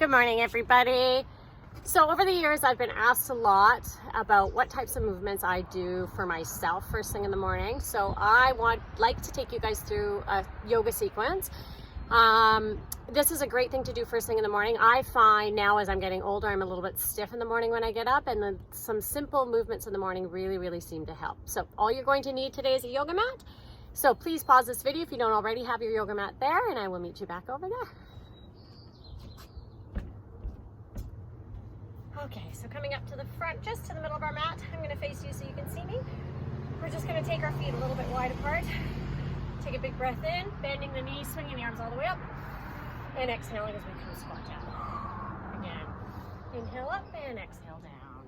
Good morning, everybody. So over the years, I've been asked a lot about what types of movements I do for myself first thing in the morning. So I like to take you guys through a yoga sequence. This is a great thing to do first thing in the morning. I find now as I'm getting older, I'm a little bit stiff in the morning when I get up, and then some simple movements in the morning really seem to help. So all you're going to need today is a yoga mat. So please pause this video if you don't already have your yoga mat there, and I will meet you back over there. Okay, so coming up to the front, just to the middle of our mat, I'm going to face you so you can see me. We're just going to take our feet a little bit wide apart. Take a big breath in, bending the knees, swinging the arms all the way up, and exhaling as we come squat down. Again, inhale up and exhale down.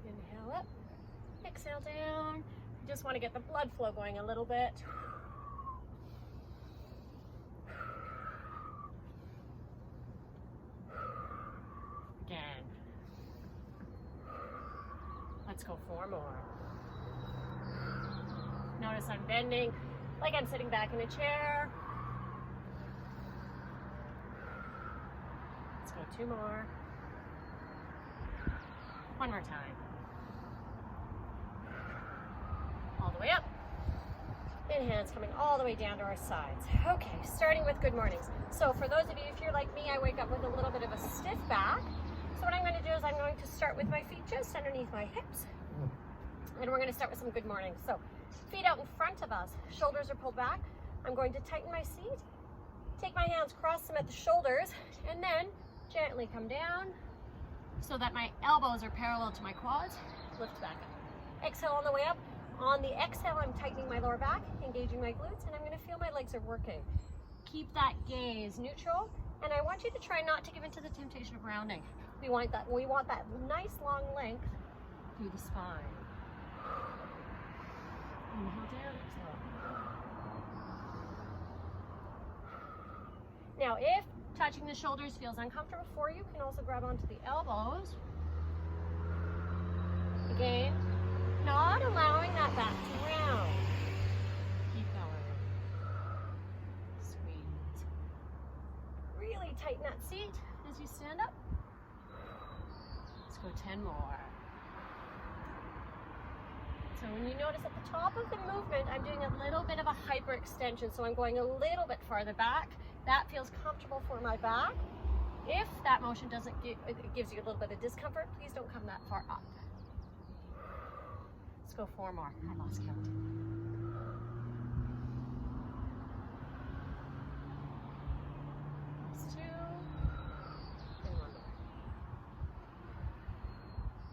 Inhale up, exhale down. Just want to get the blood flow going a little bit. Again. Let's go 4 more. Notice I'm bending like I'm sitting back in a chair. Let's go 2 more. 1 more time. All the way up. And hands coming all the way down to our sides. Okay, starting with good mornings. So for those of you, if you're like me, I wake up with a little bit of a stiff back. So what I'm going to do is I'm going to start with my feet just underneath my hips. And we're going to start with some good mornings. So feet out in front of us, shoulders are pulled back. I'm going to tighten my seat, take my hands, cross them at the shoulders, and then gently come down so that my elbows are parallel to my quads. Lift back up. Exhale on the way up. On the exhale, I'm tightening my lower back, engaging my glutes, and I'm going to feel my legs are working. Keep that gaze neutral, and I want you to try not to give into the temptation of rounding. We want that nice long length through the spine. Inhale down, exhale. Now, if touching the shoulders feels uncomfortable for you, you can also grab onto the elbows. Again, not allowing that back to round. Keep going. Squeeze. Really tighten that seat as you stand up. Let's go 10 more. So when you notice at the top of the movement, I'm doing a little bit of a hyperextension. So I'm going a little bit farther back. That feels comfortable for my back. If that motion it gives you a little bit of discomfort, please don't come that far up. Let's go 4 more. I lost count. Last 2. And 1 more.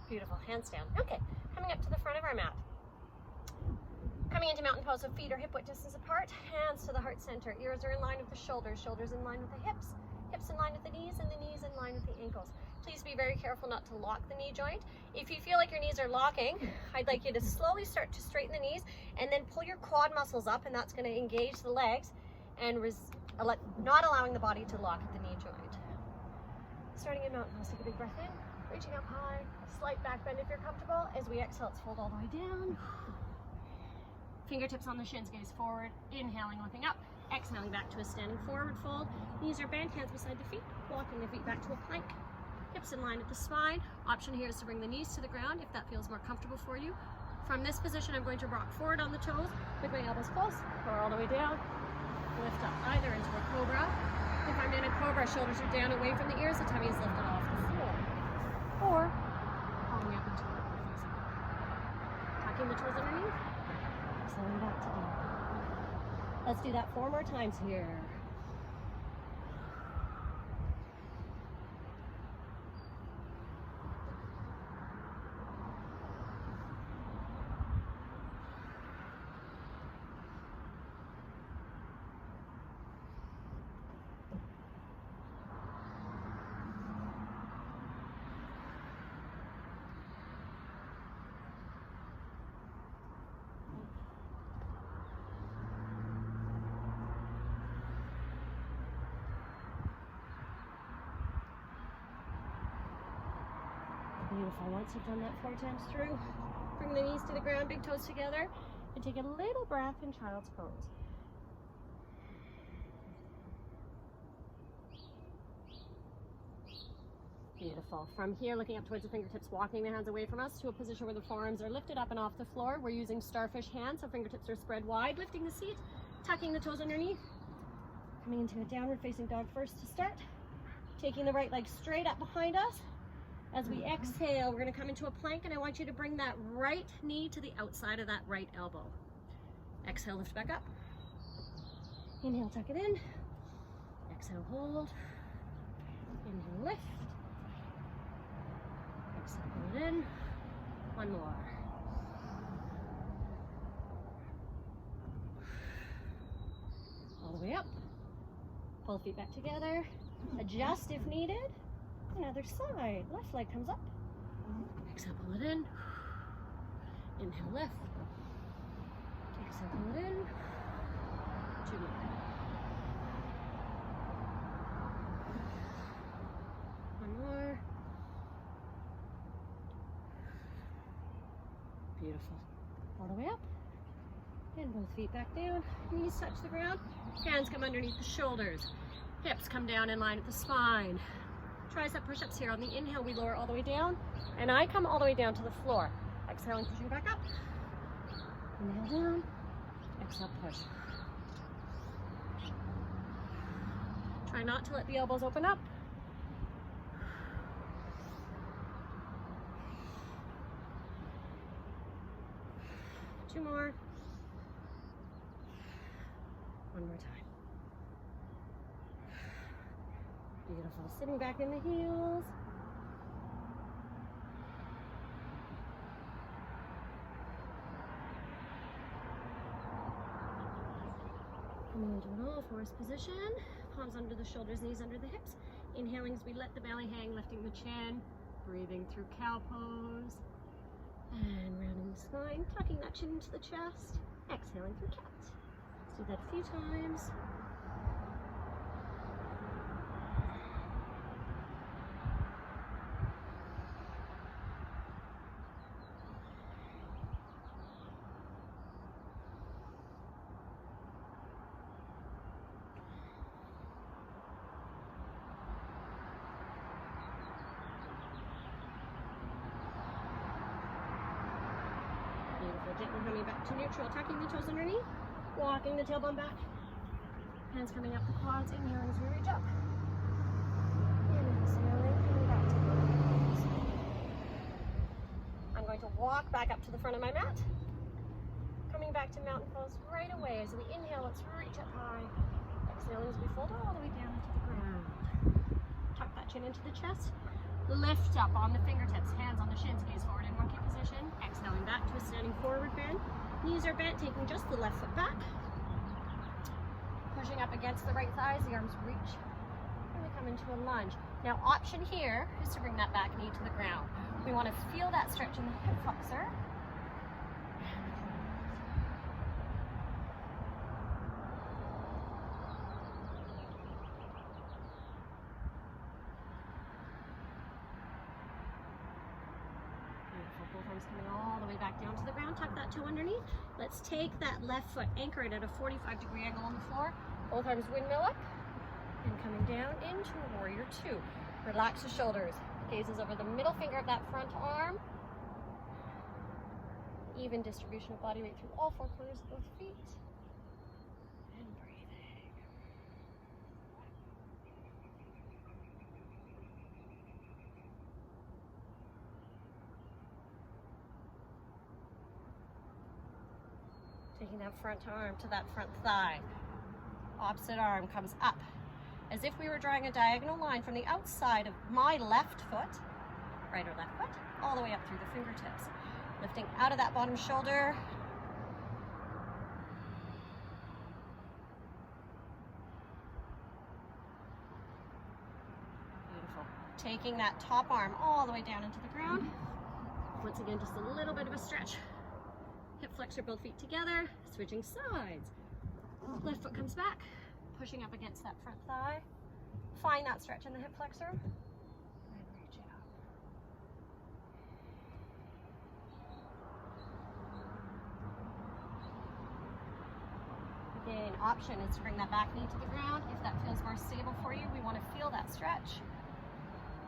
Beautiful. Hands down. Okay. Coming up to the front of our mat. Coming into mountain pose, so feet are hip width distance apart, hands to the heart center, ears are in line with the shoulders, shoulders in line with the hips, hips in line with the knees, and the knees in line with the ankles. Please be very careful not to lock the knee joint. If you feel like your knees are locking, I'd like you to slowly start to straighten the knees and then pull your quad muscles up, and that's going to engage the legs and not allowing the body to lock at the knee joint. Starting in mountain pose, take a big breath in, reaching up high, slight back bend if you're comfortable. As we exhale, let's fold all the way down. Fingertips on the shins, gaze forward, inhaling, looking up, exhaling back to a standing forward fold. Knees are bent, hands beside the feet, walking the feet back to a plank. Hips in line with the spine. Option here is to bring the knees to the ground if that feels more comfortable for you. From this position, I'm going to rock forward on the toes with my elbows close, or all the way down. Lift up either into a cobra. If I'm in a cobra, shoulders are down away from the ears, the tummy is lifted off the floor. Or all the way up into a facing. Tucking the toes underneath. Exhaling back to down. Let's do that 4 more times here. Beautiful. Once you've done that 4 times through, bring the knees to the ground, big toes together, and take a little breath in child's pose. Beautiful. From here, looking up towards the fingertips, walking the hands away from us to a position where the forearms are lifted up and off the floor. We're using starfish hands, so fingertips are spread wide, lifting the seat, tucking the toes underneath, coming into a downward facing dog first to start. Taking the right leg straight up behind us. As we exhale, we're going to come into a plank, and I want you to bring that right knee to the outside of that right elbow. Exhale, lift back up. Inhale, tuck it in. Exhale, hold. Inhale, lift. Exhale, pull it in. One more. All the way up. Pull feet back together. Adjust if needed. Another side. Left leg comes up. Exhale, pull it in. Inhale, lift. Exhale, pull it in. Two more. One more. Beautiful. All the way up. And both feet back down. Knees touch the ground. Hands come underneath the shoulders. Hips come down in line with the spine. Tricep push-ups here. On the inhale, we lower all the way down, and I come all the way down to the floor. Exhaling, pushing back up. Inhale down. Exhale, push. Try not to let the elbows open up. Two more. One more time. Beautiful. Sitting back in the heels. Coming into an all-fours position. Palms under the shoulders, knees under the hips. Inhaling as we let the belly hang, lifting the chin. Breathing through cow pose. And rounding the spine, tucking that chin into the chest. Exhaling through cat. Let's do that a few times. Gently coming back to neutral, tucking the toes underneath, walking the tailbone back, hands coming up the quads, inhaling as we reach up, and exhaling, coming back to the knees. I'm going to walk back up to the front of my mat, coming back to mountain pose right away. As we inhale, let's reach up high, exhaling as we fold all the way down into the ground. Tuck that chin into the chest. Lift up on the fingertips, hands on the shins, gaze forward in monkey position. Exhaling back to a standing forward bend. Knees are bent, taking just the left foot back. Pushing up against the right thighs, the arms reach. And we come into a lunge. Now, option here is to bring that back knee to the ground. We want to feel that stretch in the hip flexor. Coming all the way back down to the ground, tuck that toe underneath. Let's take that left foot, anchor it at a 45-degree angle on the floor. Both arms windmill up and coming down into warrior two. Relax the shoulders, gazes over the middle finger of that front arm. Even distribution of body weight through all four corners of both feet. And breathing. Taking that front arm to that front thigh. Opposite arm comes up. As if we were drawing a diagonal line from the outside of my left foot, right or left foot, all the way up through the fingertips. Lifting out of that bottom shoulder. Beautiful. Taking that top arm all the way down into the ground. Once again, just a little bit of a stretch. Hip flexor, both feet together, switching sides. Left foot comes back, pushing up against that front thigh. Find that stretch in the hip flexor. And reach it up. Again, option is to bring that back knee to the ground. If that feels more stable for you, we want to feel that stretch.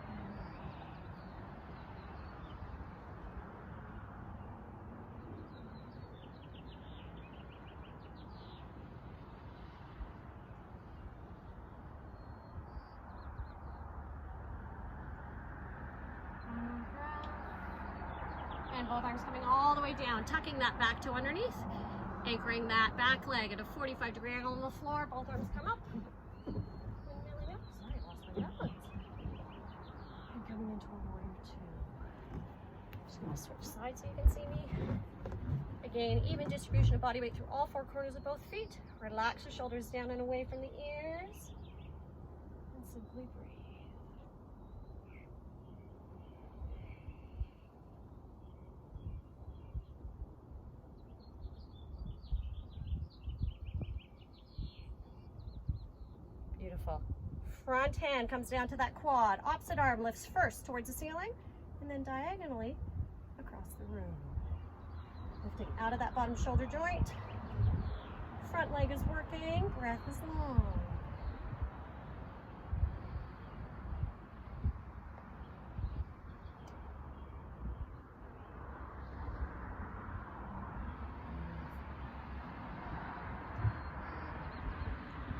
And both arms coming all the way down, tucking that back toe underneath, anchoring that back leg at a 45-degree angle on the floor. Both arms come up. Windmilling up. Sorry, I lost my balance. And coming into a warrior two. Just going to switch sides so you can see me. Again, even distribution of body weight through all four corners of both feet. Relax your shoulders down and away from the ears. And simply breathe. Beautiful. Front hand comes down to that quad. Opposite arm lifts first towards the ceiling and then diagonally across the room. Lifting out of that bottom shoulder joint. Front leg is working. Breath is long.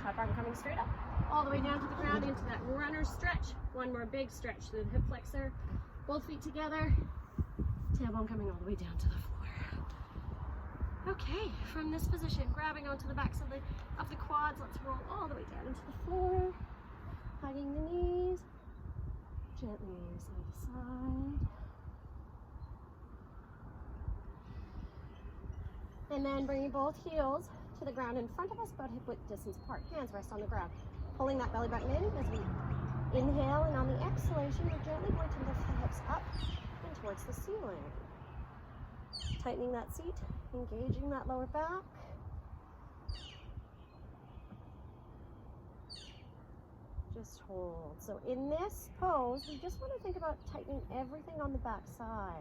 Top arm coming straight up. All the way down to the ground into that runner stretch. One more big stretch through the hip flexor. Both feet together. Tailbone coming all the way down to the floor. Okay, from this position, grabbing onto the backs of the quads, let's roll all the way down into the floor. Hugging the knees. Gently side to side. And then bringing both heels to the ground in front of us, about hip width distance apart. Hands rest on the ground. Pulling that belly button in as we inhale, and on the exhalation, we're gently going to lift the hips up and towards the ceiling. Tightening that seat, engaging that lower back. Just hold. So in this pose, we just want to think about tightening everything on the back side.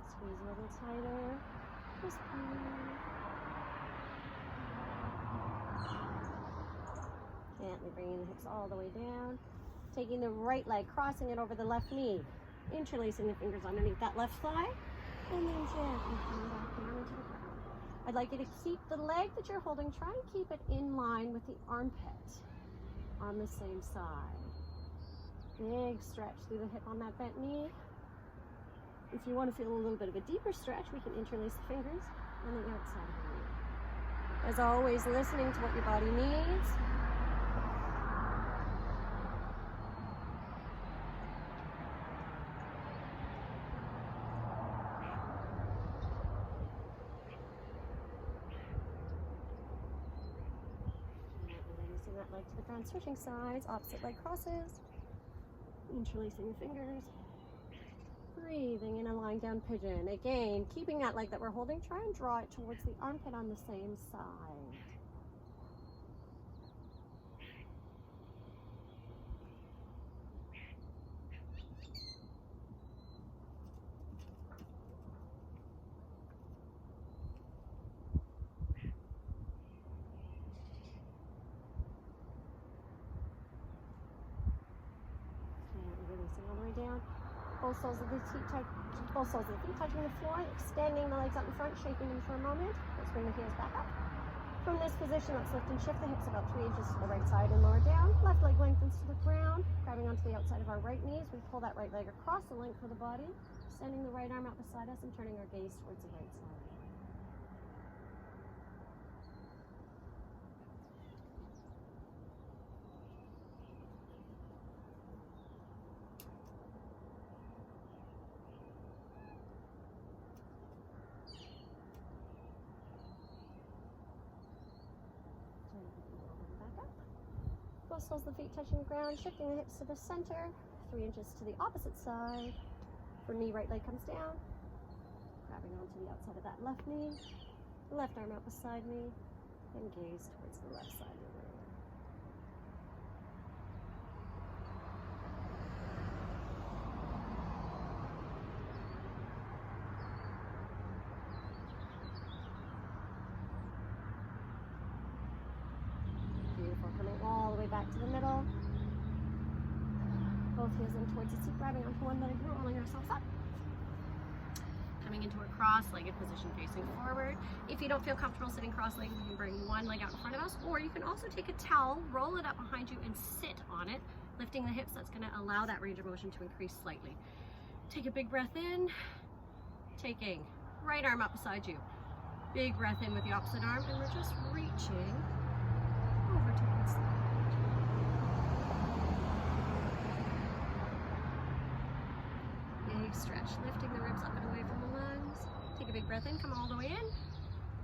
Squeeze a little tighter. Just breathe. Gently bringing the hips all the way down. Taking the right leg, crossing it over the left knee. Interlacing the fingers underneath that left thigh. And then gently coming back down into the ground. I'd like you to keep the leg that you're holding, try and keep it in line with the armpit on the same side. Big stretch through the hip on that bent knee. If you want to feel a little bit of a deeper stretch, we can interlace the fingers on the outside of the knee. As always, listening to what your body needs. Releasing that leg to the ground, switching sides, opposite leg crosses. Interlacing the fingers. Breathing in a lying down pigeon. Again, keeping that leg that we're holding, try and draw it towards the armpit on the same side. And releasing all the way down. Both soles of the feet touching the floor, extending the legs out in front, shaping them for a moment. Let's bring the heels back up. From this position, let's lift and shift the hips about 3 inches to the right side and lower down. Left leg lengthens to the ground, grabbing onto the outside of our right knees. We pull that right leg across the length of the body, extending the right arm out beside us and turning our gaze towards the right side. Both soles of the feet touching the ground, shifting the hips to the center, 3 inches to the opposite side. For me, right leg comes down, grabbing onto the outside of that left knee, left arm out beside me, and gaze towards the left side of the room. Coming all the way back to the middle. Both heels in towards the seat, grabbing onto one leg, rolling ourselves up. coming into a cross-legged position facing forward. If you don't feel comfortable sitting cross-legged, you can bring one leg out in front of us, or you can also take a towel, roll it up behind you, and sit on it, lifting the hips. That's going to allow that range of motion to increase slightly. Take a big breath in, taking right arm up beside you. Big breath in with the opposite arm, and we're just reaching over to one side. Big stretch, lifting the ribs up and away from the lungs. Take a big breath in, come all the way in.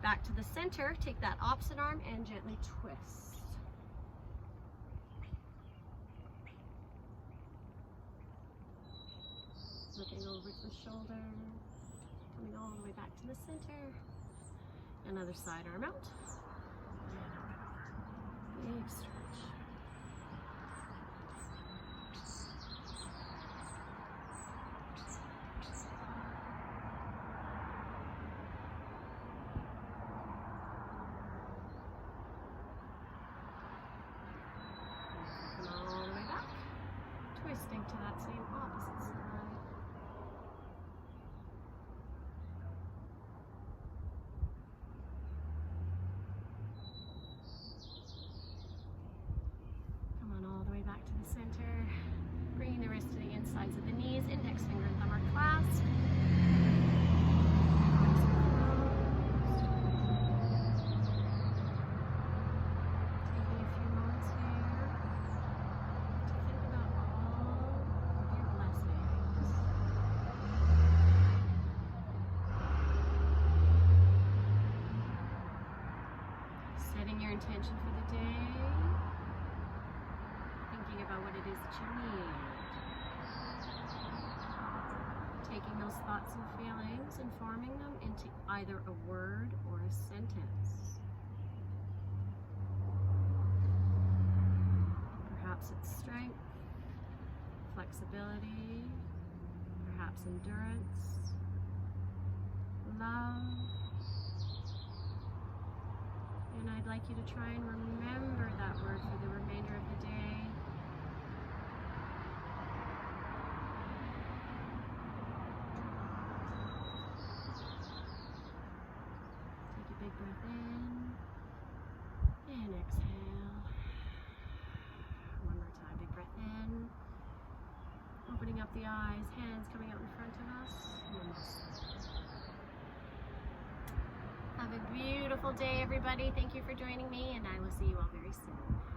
Back to the center, take that opposite arm and gently twist. Looking over the shoulder, coming all the way back to the center. Another side arm out. Big stretch. Come all the way back. Twisting to that same opposite side. Back to the center, bringing the wrist to the insides of the knees, index finger and thumb are clasped. Taking a few moments here to think about all of your blessings. Setting your intention for the day. About what it is that you need. Taking those thoughts and feelings and forming them into either a word or a sentence. Perhaps it's strength, flexibility, perhaps endurance, love. And I'd like you to try and remember that word for the remainder of the day. Big breath in and exhale. One more time, big breath in. Opening up the eyes, hands coming out in front of us. Have a beautiful day, everybody. Thank you for joining me, and I will see you all very soon.